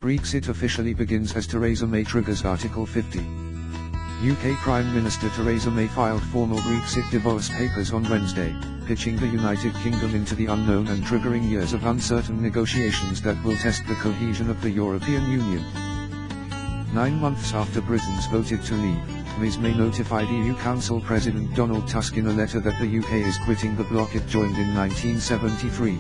Brexit officially begins as Theresa May triggers Article 50. UK Prime Minister Theresa May filed formal Brexit divorce papers on Wednesday, pitching the United Kingdom into the unknown and triggering years of uncertain negotiations that will test the cohesion of the European Union. 9 months after Britain's voted to leave, Ms May notified EU Council President Donald Tusk in a letter that the UK is quitting the bloc it joined in 1973.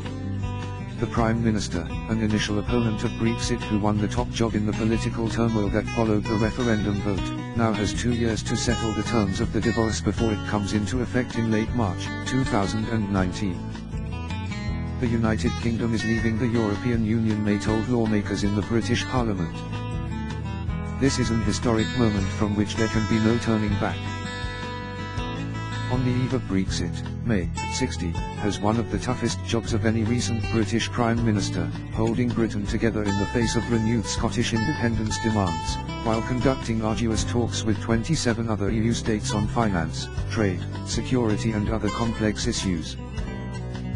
The Prime Minister, an initial opponent of Brexit who won the top job in the political turmoil that followed the referendum vote, now has 2 years to settle the terms of the divorce before it comes into effect in late March 2019. The United Kingdom is leaving the European Union, May told lawmakers in the British Parliament. This is an historic moment from which there can be no turning back. On the eve of Brexit, May, 60, has one of the toughest jobs of any recent British Prime Minister, holding Britain together in the face of renewed Scottish independence demands, while conducting arduous talks with 27 other EU states on finance, trade, security and other complex issues.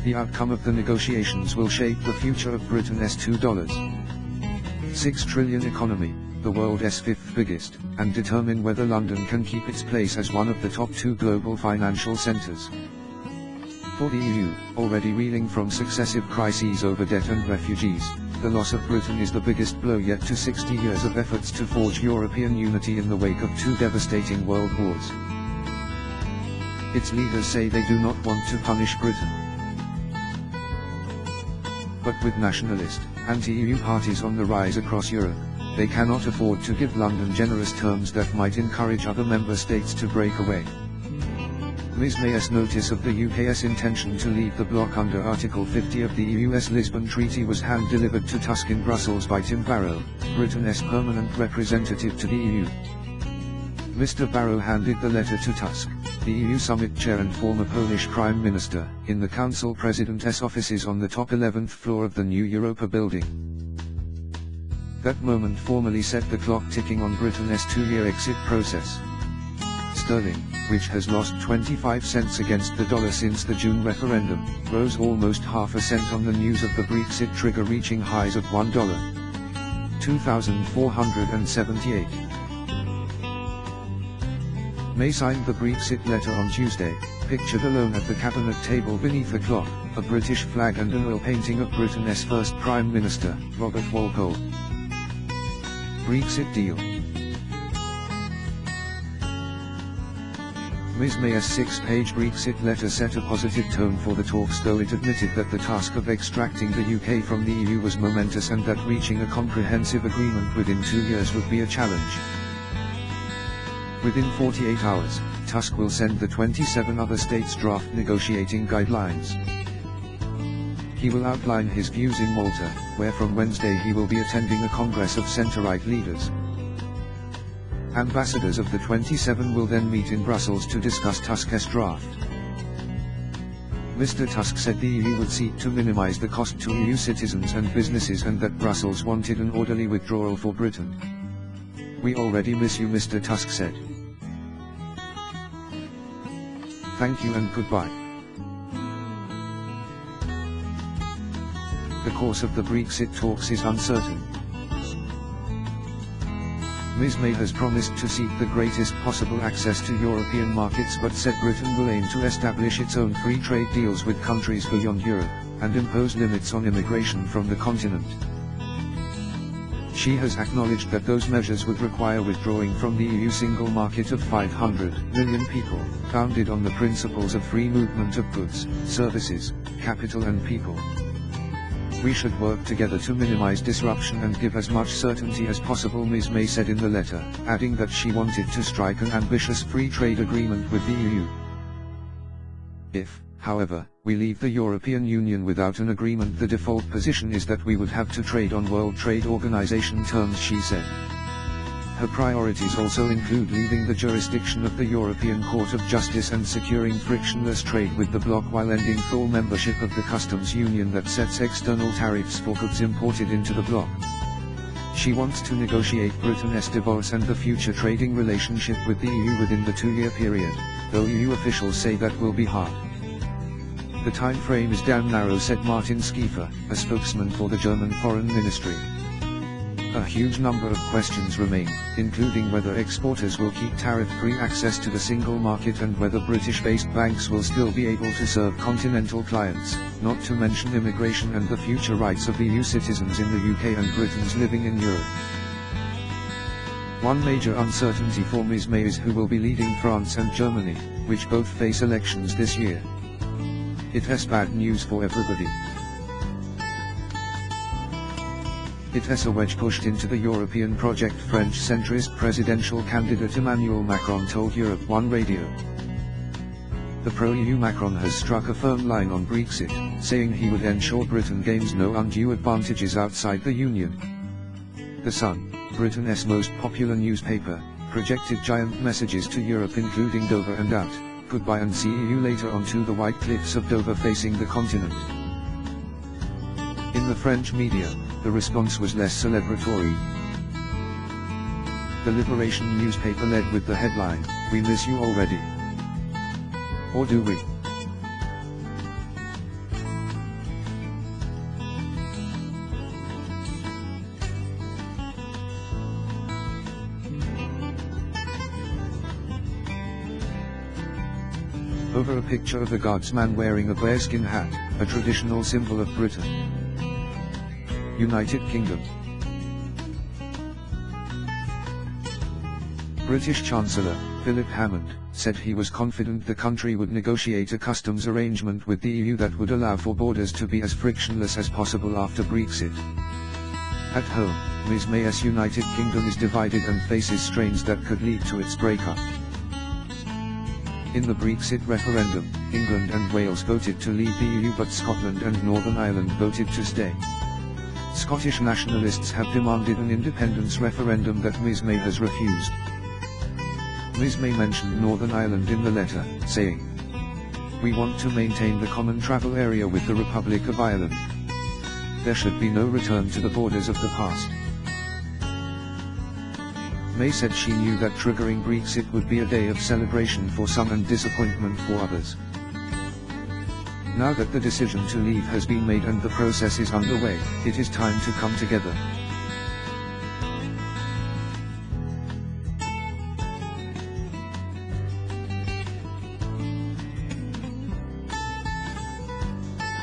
The outcome of the negotiations will shape the future of Britain's $2.6 trillion economy, the world's fifth biggest, and determine whether London can keep its place as one of the top 2 global financial centres. For the EU, already reeling from successive crises over debt and refugees, the loss of Britain is the biggest blow yet to 60 years of efforts to forge European unity in the wake of 2 devastating world wars. Its leaders say they do not want to punish Britain. But with nationalist, anti-EU parties on the rise across Europe, they cannot afford to give London generous terms that might encourage other member states to break away. Ms May's notice of the UK's intention to leave the bloc under Article 50 of the EU's Lisbon Treaty was hand-delivered to Tusk in Brussels by Tim Barrow, Britain's permanent representative to the EU. Mr Barrow handed the letter to Tusk, the EU summit chair and former Polish Prime Minister, in the Council President's offices on the top 11th floor of the new Europa building. That moment formally set the clock ticking on Britain's 2-year exit process. Sterling, which has lost 25 cents against the dollar since the June referendum, rose almost half a cent on the news of the Brexit trigger, reaching highs of $1.2478. May signed the Brexit letter on Tuesday, pictured alone at the cabinet table beneath a clock, a British flag and an oil painting of Britain's first Prime Minister, Robert Walpole. Brexit deal. Ms May's 6-page Brexit letter set a positive tone for the talks, though it admitted that the task of extracting the UK from the EU was momentous and that reaching a comprehensive agreement within 2 years would be a challenge. Within 48 hours, Tusk will send the 27 other states draft negotiating guidelines. He will outline his views in Malta, where from Wednesday he will be attending a congress of centre-right leaders. Ambassadors of the 27 will then meet in Brussels to discuss Tusk's draft. Mr Tusk said the EU would seek to minimise the cost to EU citizens and businesses and that Brussels wanted an orderly withdrawal for Britain. "We already miss you," Mr Tusk said. "Thank you and goodbye." The course of the Brexit talks is uncertain. Ms May has promised to seek the greatest possible access to European markets but said Britain will aim to establish its own free trade deals with countries beyond Europe, and impose limits on immigration from the continent. She has acknowledged that those measures would require withdrawing from the EU single market of 500 million people, founded on the principles of free movement of goods, services, capital and people. "We should work together to minimize disruption and give as much certainty as possible," Ms May said in the letter, adding that she wanted to strike an ambitious free trade agreement with the EU. If, however, we leave the European Union without an agreement, the default position is that we would have to trade on World Trade Organization terms, she said. Her priorities also include leaving the jurisdiction of the European Court of Justice and securing frictionless trade with the bloc while ending full membership of the customs union that sets external tariffs for goods imported into the bloc. She wants to negotiate Britain's divorce and the future trading relationship with the EU within the 2-year period, though EU officials say that will be hard. The time frame is damn narrow, said Martin Schiefer, a spokesman for the German Foreign Ministry. A huge number of questions remain, including whether exporters will keep tariff-free access to the single market and whether British-based banks will still be able to serve continental clients, not to mention immigration and the future rights of EU citizens in the UK and Britons living in Europe. One major uncertainty for Ms May is who will be leading France and Germany, which both face elections this year. It has bad news for everybody. It has a wedge pushed into the European project, French centrist presidential candidate Emmanuel Macron told Europe 1 Radio. The pro-EU Macron has struck a firm line on Brexit, saying he would ensure Britain gains no undue advantages outside the Union. The Sun, Britain's most popular newspaper, projected giant messages to Europe including Dover and out, goodbye and see EU later onto the white cliffs of Dover facing the continent. In the French media, the response was less celebratory. The Liberation newspaper led with the headline, "We miss you already." Or do we? Over a picture of a guardsman wearing a bearskin hat, a traditional symbol of Britain. United Kingdom. British Chancellor, Philip Hammond, said he was confident the country would negotiate a customs arrangement with the EU that would allow for borders to be as frictionless as possible after Brexit. At home, Ms May's United Kingdom is divided and faces strains that could lead to its breakup. In the Brexit referendum, England and Wales voted to leave the EU but Scotland and Northern Ireland voted to stay. Scottish nationalists have demanded an independence referendum that Ms May has refused. Ms May mentioned Northern Ireland in the letter, saying, "We want to maintain the common travel area with the Republic of Ireland. There should be no return to the borders of the past." May said she knew that triggering Brexit would be a day of celebration for some and disappointment for others. Now that the decision to leave has been made and the process is underway, it is time to come together.